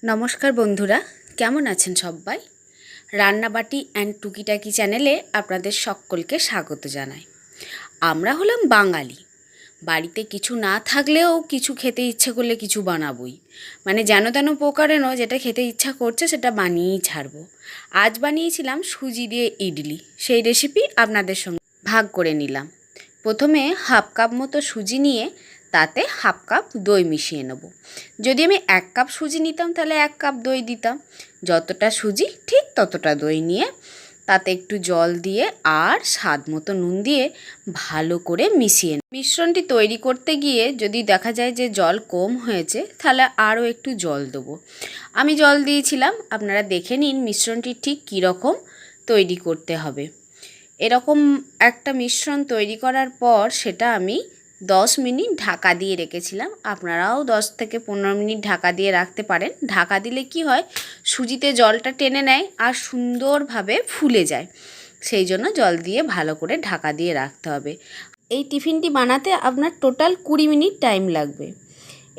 নমস্কার বন্ধুরা, কেমন আছেন সবাই? রান্নাবাটি অ্যান্ড টুকিটাকি চ্যানেলে আপনাদের সকলকে স্বাগত জানাই। আমরা হলাম বাঙালি। বাড়িতে কিছু না থাকলেও কিছু খেতে ইচ্ছে করলে কিছু বানাবই। মানে যেন তেন প্রকারেণও যেটা খেতে ইচ্ছা করছে সেটা বানিয়েই ছাড়বো। আজ বানিয়েছিলাম সুজি দিয়ে ইডলি। সেই রেসিপি আপনাদের সঙ্গে ভাগ করে নিলাম। প্রথমে হাফ কাপ মতো সুজি নিয়ে তাতে হাফ কাপ দই মিশিয়ে নেব। যদি আমি 1 কাপ সুজি নিতাম তাহলে 1 কাপ দই দিতাম। যতটা সুজি ঠিক ততটা দই নিয়ে তাতে একটু জল দিয়ে আর স্বাদ মতো নুন দিয়ে ভালো করে মিশিয়ে মিশ্রণটি তৈরি করতে গিয়ে যদি দেখা যায় যে জল কম হয়েছে তাহলে আরও একটু জল দেবো। আমি জল দিয়েছিলাম, আপনারা দেখে নিন মিশ্রণটি ঠিক কীরকম তৈরি করতে হবে। এরকম একটা মিশ্রণ তৈরি করার পর সেটা আমি 10 মিনিট ঢাকা দিয়ে রেখেছিলাম। আপনারাও 10 থেকে 15 মিনিট ঢাকা দিয়ে রাখতে পারেন। ঢাকা দিলে কি হয়, সুজিতে জলটা টেনে নেয় আর সুন্দরভাবে ফুলে যায়। সেই জন্য জল দিয়ে ভালো করে ঢাকা দিয়ে রাখতে হবে। এই টিফিনটি বানাতে আপনার টোটাল 20 মিনিট টাইম লাগবে।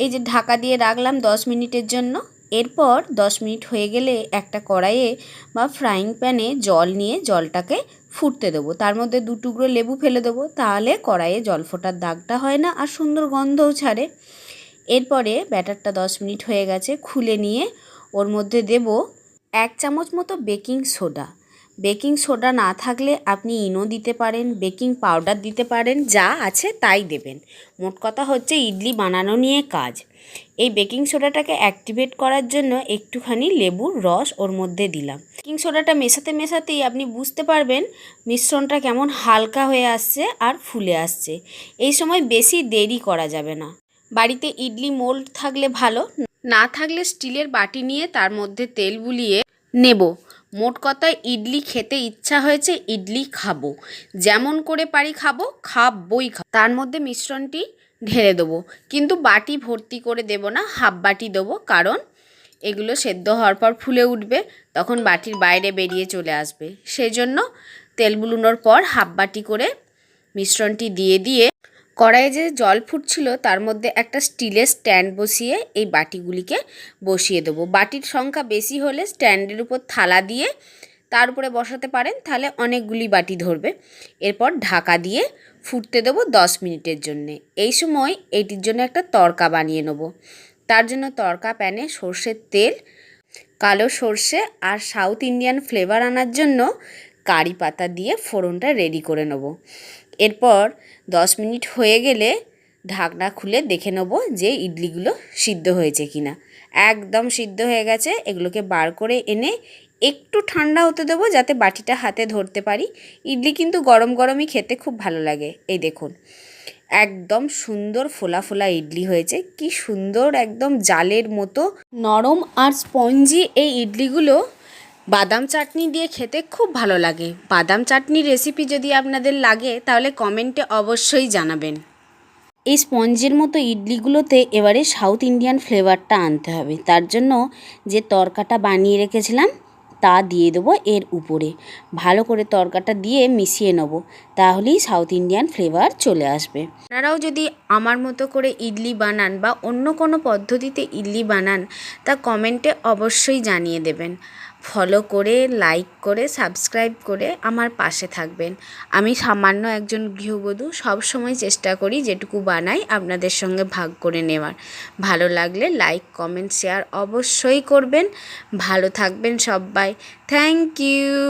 এই যে ঢাকা দিয়ে রাখলাম 10 মিনিটের জন্য। এরপর 10 মিনিট হয়ে গেলে একটা কড়াইয়ে বা ফ্রাইং প্যানে জল নিয়ে জলটাকে ফুটতে দেবো। তার মধ্যে 2 টুকরো লেবু ফেলে দেবো, তাহলে কড়াইয়ে জল ফোটার দাগটা হয় না আর সুন্দর গন্ধও ছাড়ে। এরপরে ব্যাটারটা 10 মিনিট হয়ে গেছে, খুলে নিয়ে ওর মধ্যে দেব 1 চামচ মতো বেকিং সোডা। বেকিং সোডা না থাকলে আপনি ইনো দিতে পারেন, বেকিং পাউডার দিতে পারেন, যা আছে তাই দেবেন। মোট কথা হচ্ছে ইডলি বানানো নিয়ে কাজ। এই বেকিং সোডাটাকে অ্যাক্টিভেট করার জন্য একটুখানি লেবুর রস ওর মধ্যে দিলাম। বেকিং সোডাটা মেশাতে মেশাতেই আপনি বুঝতে পারবেন মিশ্রণটা কেমন হালকা হয়ে আসছে আর ফুলে আসছে। এই সময় বেশি দেরি করা যাবে না। বাড়িতে ইডলি মোল্ড থাকলে ভালো, না থাকলে স্টিলের বাটি নিয়ে তার মধ্যে তেল বুলিয়ে নেব। মোট কথায় ইডলি খেতে ইচ্ছা হয়েছে, ইডলি খাবো, যেমন করে পারি খাবোই। তার মধ্যে মিশ্রণটি ঢেলে দেবো, কিন্তু বাটি ভর্তি করে দেব না, হাফ বাটি দেবো। কারণ এগুলো সেদ্ধ হওয়ার পর ফুলে উঠবে, তখন বাটির বাইরে বেরিয়ে চলে আসবে। সেই জন্য তেল বুলানোর পর হাফ বাটি করে মিশ্রণটি দিয়ে কড়াইয়ে যে জল ফুটছিল তার মধ্যে একটা স্টিলের স্ট্যান্ড বসিয়ে এই বাটিগুলিকে বসিয়ে দেবো। বাটির সংখ্যা বেশি হলে স্ট্যান্ডের উপর থালা দিয়ে তার উপরে বসাতে পারেন, তাহলে অনেকগুলি বাটি ধরবে। এরপর ঢাকা দিয়ে ফুটতে দেবো 10 মিনিটের জন্যে। এই সময় এইটির জন্য একটা তড়কা বানিয়ে নেব। তার জন্য তড়কা প্যানে সর্ষের তেল, কালো সর্ষে আর সাউথ ইন্ডিয়ান ফ্লেভার আনার জন্য কারি পাতা দিয়ে ফোড়নটা রেডি করে নেব। এরপর 10 মিনিট হয়ে গেলে ঢাকনা খুলে দেখে নেব যে ইডলিগুলো সিদ্ধ হয়েছে কিনা। একদম সিদ্ধ হয়ে গেছে। এগুলোকে বার করে এনে একটু ঠান্ডা হতে দেবো যাতে বাটিটা হাতে ধরতে পারি। ইডলি কিন্তু গরম গরমই খেতে খুব ভালো লাগে। এই দেখুন একদম সুন্দর ফোলা ফোলা ইডলি হয়েছে, কি সুন্দর একদম জালের মতো নরম আর স্পঞ্জি এই ইডলিগুলো। বাদাম চাটনি দিয়ে খেতে খুব ভালো লাগে। বাদাম চাটনির রেসিপি যদি আপনাদের লাগে তাহলে কমেন্টে অবশ্যই জানাবেন। এই স্পঞ্জের মতো ইডলিগুলোতে এবারে সাউথ ইন্ডিয়ান ফ্লেভারটা আনতে হবে। তার জন্য যে তড়কাটা বানিয়ে রেখেছিলাম তা দিয়ে দেবো এর উপরে। ভালো করে তড়কাটা দিয়ে মিশিয়ে নেব, তাহলেই সাউথ ইন্ডিয়ান ফ্লেভার চলে আসবে। আপনারাও যদি আমার মতো করে ইডলি বানান বা অন্য কোনো পদ্ধতিতে ইডলি বানান তা কমেন্টে অবশ্যই জানিয়ে দেবেন। ফলো করে, লাইক করে, সাবস্ক্রাইব করে আমার পাশে থাকবেন। আমি সামান্য একজন গৃহবধূ, সবসময় চেষ্টা করি যেটুকু বানাই আপনাদের সঙ্গে ভাগ করে নেওয়ার। ভালো লাগলে লাইক, কমেন্ট, শেয়ার অবশ্যই করবেন। ভালো থাকবেন সবাই। Thank you.